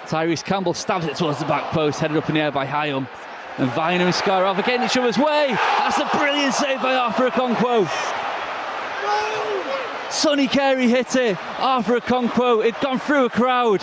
Tyrese Campbell stabs it towards the back post, headed up in the air by Hyam. And Vinham and Scarov are getting each other's way. That's a brilliant save by Arthur Okonkwo. Sonny Carey hit it. Arthur Okonkwo, it'd gone through a crowd.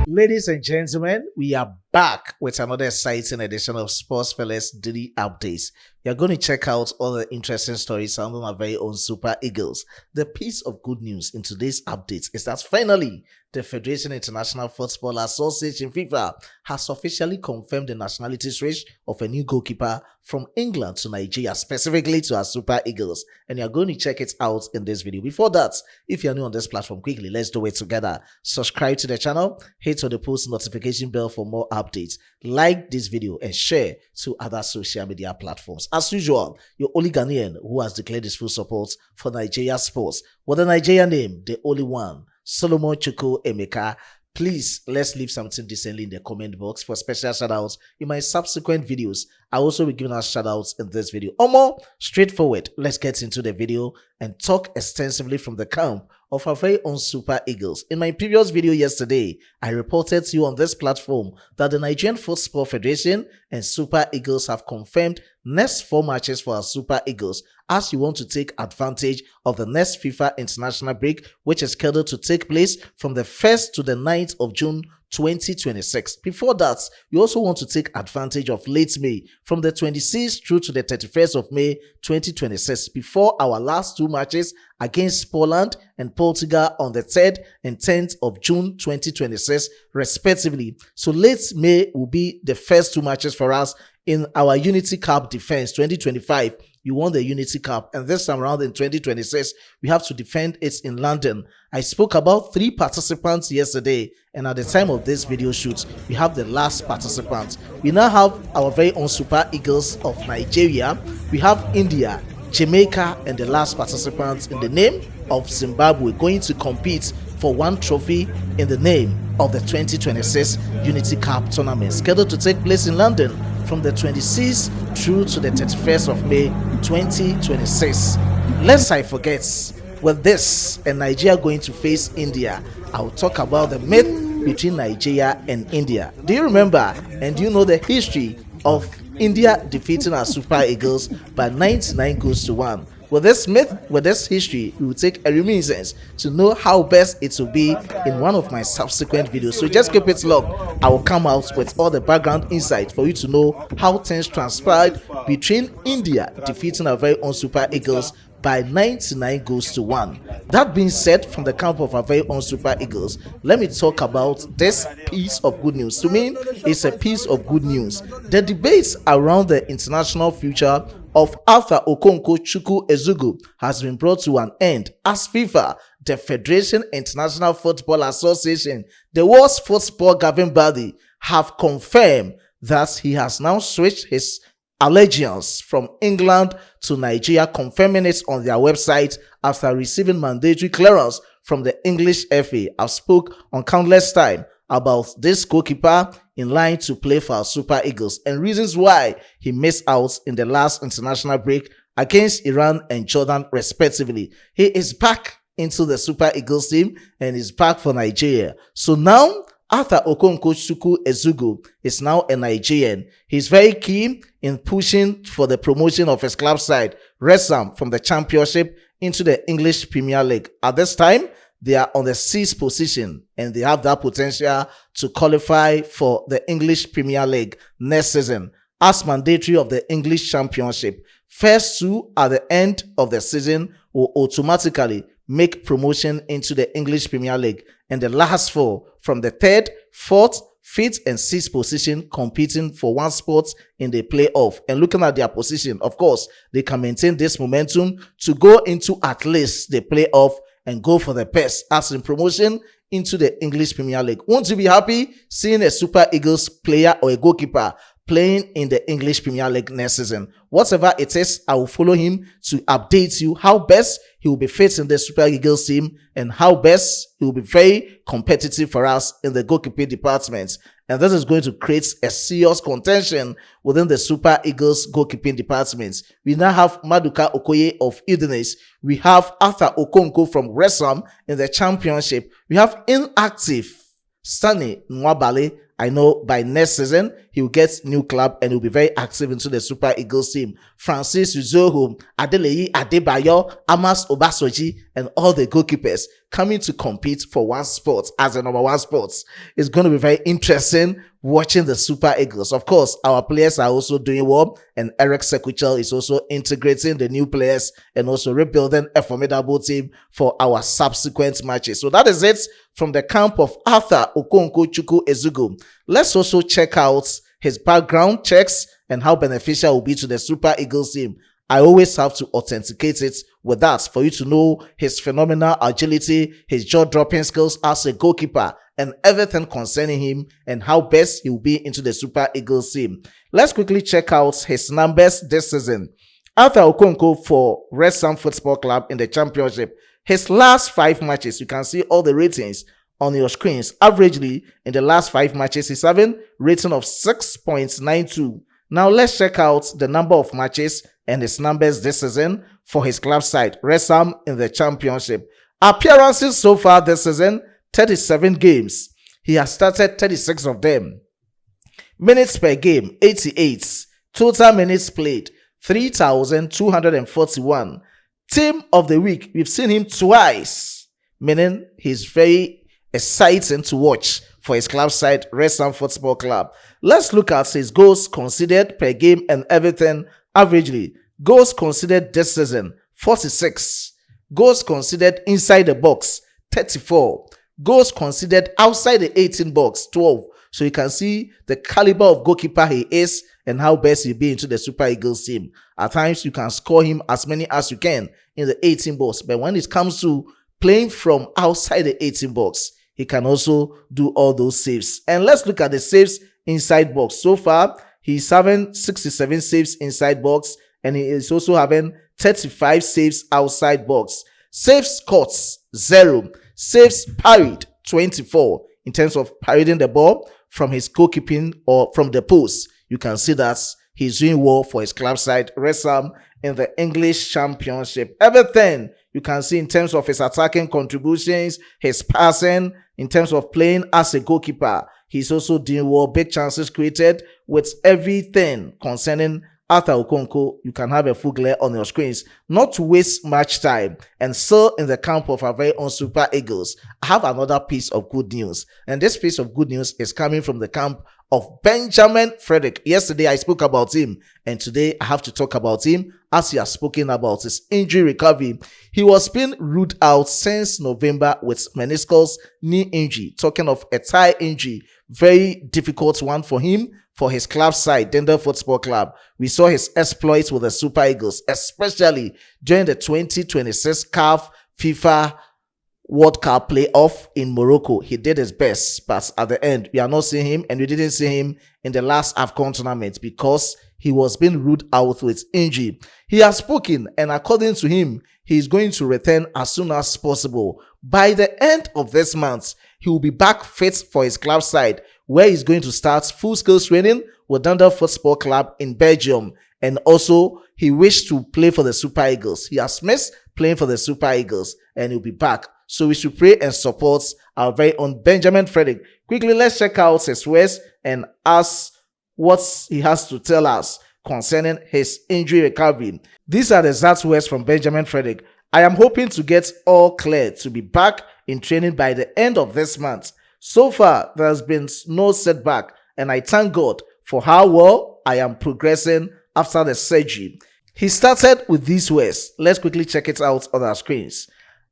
Ladies and gentlemen, we are back with another exciting edition of Sports Fellas Daily Updates. We are going to check out all the interesting stories surrounding our very own Super Eagles. The piece of good news in today's update is that finally, the Federation International Football Association FIFA has officially confirmed the nationality switch of a new goalkeeper from England to Nigeria, specifically to our Super Eagles. And you're going to check it out in this video. Before that, if you're new on this platform, quickly, let's do it together. Subscribe to the channel, hit on the post notification bell for more updates. Like this video and share to other social media platforms. As usual, your only Ghanaian who has declared his full support for Nigeria sports. With the Nigerian name, the only one, Solomon Chukwu Emeka. Please, let's leave something decently in the comment box for special shoutouts in my subsequent videos. I also will give us shoutouts in this video. Or more straightforward, let's get into the video and talk extensively from the camp of our very own Super Eagles. In my previous video yesterday, I reported to you on this platform that the Nigerian Football Federation and Super Eagles have confirmed next 4 matches for our Super Eagles as you want to take advantage of the next FIFA international break, which is scheduled to take place from the 1st to the 9th of June 2026. Before that, you also want to take advantage of late May from the 26th through to the 31st of May 2026 before our last 2 matches against Poland and Portugal on the 3rd and 10th of June 2026 respectively. So late May will be the first 2 matches for us in our Unity Cup defense 2025. You won the Unity Cup, and this time around in 2026, we have to defend it in London. I spoke about 3 participants yesterday, and at the time of this video shoot, we have the last participant. We now have our very own Super Eagles of Nigeria. We have India, Jamaica, and the last participant in the name of Zimbabwe going to compete for 1 trophy in the name of the 2026 Unity Cup tournament, scheduled to take place in London from the 26th through to the 31st of May 2026. Lest I forget, with this and Nigeria going to face India, I'll talk about the myth between Nigeria and India. Do you remember and do you know the history of India defeating our Super Eagles by 99 goals to 1? With this myth, with this history, we will take a reminiscence to know how best it will be in one of my subsequent videos. So just keep it locked. I will come out with all the background insight for you to know how things transpired between India defeating our very own Super Eagles by 99 goals to 1. That being said, from the camp of our very own Super Eagles, let me talk about this piece of good news. To me, it's a piece of good news. The debates around the international future of Arthur Okonkwo Chukwu Ezugu has been brought to an end as FIFA, the Federation International Football Association, the world's football governing body, have confirmed that he has now switched his allegiance from England to Nigeria, confirming it on their website after receiving mandatory clearance from the English FA. I've spoke on countless times about this goalkeeper in line to play for our Super Eagles and reasons why he missed out in the last international break against Iran and Jordan respectively. He is back into the Super Eagles team and is back for Nigeria. So now Arthur Okonkwo Chukwu Ezugu is now a Nigerian. He's very keen in pushing for the promotion of his club side, Wrexham, from the Championship into the English Premier League. At this time, they are on the 6th position and they have that potential to qualify for the English Premier League next season as mandatory of the English Championship. First 2 at the end of the season will automatically make promotion into the English Premier League, and the last 4 from the 3rd, 4th, 5th and 6th position competing for 1 spot in the playoff. And looking at their position, of course, they can maintain this momentum to go into at least the playoff and go for the best as in promotion into the English Premier League. Won't you be happy seeing a Super Eagles player or a goalkeeper playing in the English Premier League next season? Whatever it is, I will follow him to update you how best he will be fit in the Super Eagles team and how best he will be very competitive for us in the goalkeeping department. And this is going to create a serious contention within the Super Eagles goalkeeping department. We now have Maduka Okoye of Udinese. We have Arthur Okonkwo from Wrexham in the Championship. We have inactive Stanley Nwabali. I know by next season, he will get new club and he'll be very active into the Super Eagles team. Francis Uzoho, Adeleyi Adebayo, Amas Obasoji, and all the goalkeepers coming to compete for one spot as the number one spot. It's going to be very interesting watching the Super Eagles. Of course, our players are also doing well, and Eric Sekwuchel is also integrating the new players and also rebuilding a formidable team for our subsequent matches. So that is it from the camp of Arthur Okonkwo Chukwu Ezugo. Let's also check out his background checks and how beneficial it will be to the Super Eagles team. I always have to authenticate it with that for you to know his phenomenal agility, his jaw-dropping skills as a goalkeeper, and everything concerning him and how best he will be into the Super Eagles team. Let's quickly check out his numbers this season. Arthur Okonkwo for Wrexham Football Club in the Championship. His last 5 matches, you can see all the ratings on your screens. Averagely, in the last 5 matches, he's having rating of 6.92. Now, let's check out the number of matches and his numbers this season for his club side, Wrexham in the Championship. Appearances so far this season, 37 games. He has started 36 of them. Minutes per game, 88. Total minutes played, 3,241. Team of the week, we've seen him twice, meaning he's very exciting to watch for his club side, Wrexham Football Club. Let's look at his goals conceded per game and everything. Averagely, goals conceded this season, 46. Goals conceded inside the box, 34. Goals conceded outside the 18 box, 12. So you can see the caliber of goalkeeper he is and how best he'll be into the Super Eagles team. At times, you can score him as many as you can in the 18 box. But when it comes to playing from outside the 18 box, he can also do all those saves. And let's look at the saves inside box. So far, he's having 67 saves inside box, and he is also having 35 saves outside box. Saves caught, 0. Saves parried, 24. In terms of parrying the ball from his goalkeeping or from the post, you can see that he's doing well for his club side, Wrexham, in the English Championship. Everything you can see in terms of his attacking contributions, his passing, in terms of playing as a goalkeeper, he's also doing well. Big chances created with everything concerning Arthur Okonkwo. You can have a full glare on your screens. Not to waste much time, and still in the camp of our very own Super Eagles, I have another piece of good news. And this piece of good news is coming from the camp of Benjamin Frederick. Yesterday I spoke about him, and today I have to talk about him as he has spoken about his injury recovery. He was being ruled out since November with meniscus knee injury. Talking of a thigh injury, very difficult one for him, for his club side, Dendel Football Club. We saw his exploits with the Super Eagles, especially during the 2026 CAF FIFA World Cup playoff in Morocco. He did his best, but at the end, we are not seeing him, and we didn't see him in the last AFCON tournament because he was being ruled out with injury. He has spoken, and according to him, he is going to return as soon as possible. By the end of this month, he will be back fit for his club side, where he's going to start full-scale training with Dundee Football Club in Belgium. And also, he wished to play for the Super Eagles. He has missed playing for the Super Eagles, and he'll be back. So we should pray and support our very own Benjamin Frederick. Quickly, let's check out his words and ask what he has to tell us concerning his injury recovery. These are the exact words from Benjamin Frederick. I am hoping to get all clear to be back in training by the end of this month. So far, there has been no setback, and I thank God for how well I am progressing after the surgery. He started with these words. Let's quickly check it out on our screens.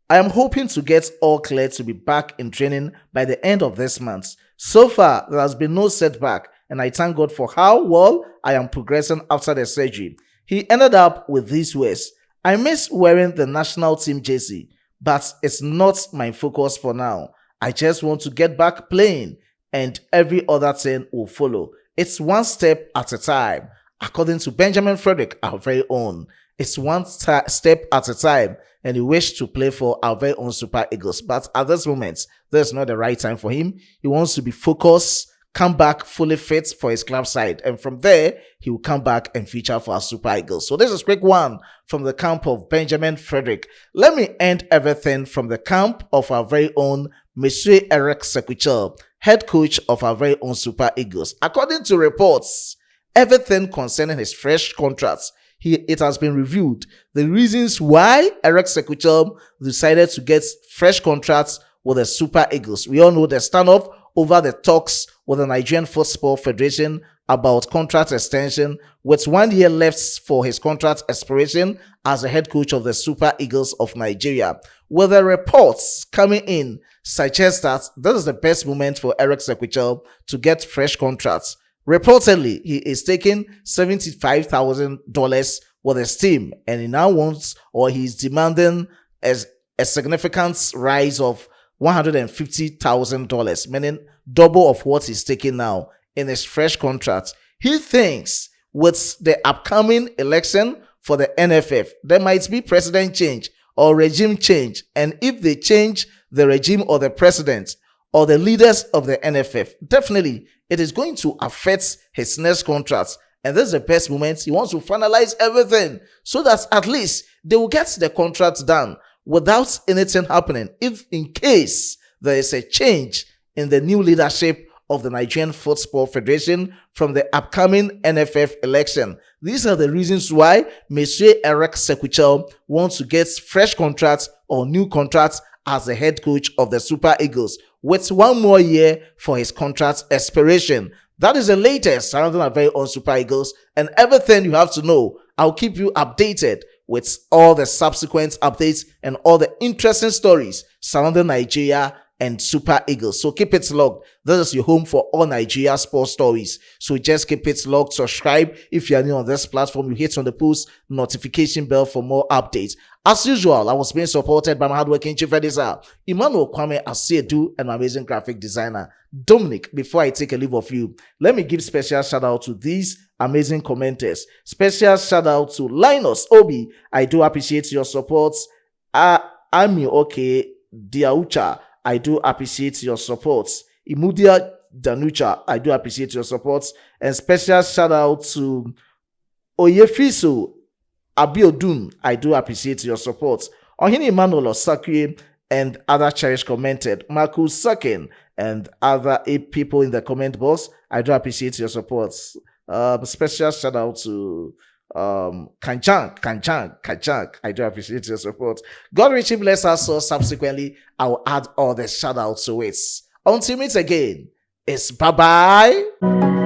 I am hoping to get all clear to be back in training by the end of this month. So far, there has been no setback, and I thank God for how well I am progressing after the surgery. He ended up with these words. I miss wearing the national team jersey, but it's not my focus for now. I just want to get back playing, and every other thing will follow. It's one step at a time. According to Benjamin Frederick, our very own, it's one step at a time, and he wished to play for our very own Super Eagles. But at this moment, there's not the right time for him. He wants to be focused, come back fully fit for his club side. And from there, he will come back and feature for our Super Eagles. So this is quick one from the camp of Benjamin Frederick. Let me end everything from the camp of our very own Monsieur Eric Swtich, head coach of our very own Super Eagles. According to reports, everything concerning his fresh contracts, it has been reviewed. The reasons why Eric Swtich decided to get fresh contracts with the Super Eagles. We all know the standoff over the talks with the Nigerian Football Federation about contract extension, with 1 year left for his contract expiration as the head coach of the Super Eagles of Nigeria. With the reports coming in suggest that this is the best moment for Eric Swtich to get fresh contracts. Reportedly, he is taking $75,000 with his team, and he now wants, or he's demanding a significant rise of $150,000, meaning double of what he's taking now in his fresh contract. He thinks with the upcoming election for the NFF, there might be president change or regime change. And if they change the regime or the president or the leaders of the NFF, definitely it is going to affect his next contract. And this is the best moment. He wants to finalize everything so that at least they will get the contract done without anything happening if in case there is a change in the new leadership of the Nigerian Football Federation from the upcoming NFF election. These are the reasons why Monsieur Eric Swtich wants to get fresh contracts or new contracts as the head coach of the Super Eagles, with 1 more year for his contract expiration. That is the latest surrounding our very own Super Eagles, and everything you have to know. I'll keep you updated with all the subsequent updates and all the interesting stories surrounding Nigeria and Super Eagles. So keep it logged. This is your home for all Nigeria sports stories. So just keep it logged. Subscribe if you are new on this platform. You hit on the post notification bell for more updates. As usual, I was being supported by my hardworking chief editor, Emmanuel Kwame Asiedu, and my amazing graphic designer, Dominic. Before I take a leave of you, let me give special shout out to these amazing commenters. Special shout out to Linus Obi. I do appreciate your support. Ami Okay Diaucha. I do appreciate your support. Imudia Danucha, I do appreciate your support. And special shout out to Oyefiso Abiodun, I do appreciate your support. Ohini Emmanuel Osakwe and other cherished commented. Marcus Sakin and other 8 people in the comment box, I do appreciate your support. Special shout out to Kanchang, I do appreciate your support. God richly bless us. So subsequently, I will add all the shout outs to it. Until we meet again, it's bye bye.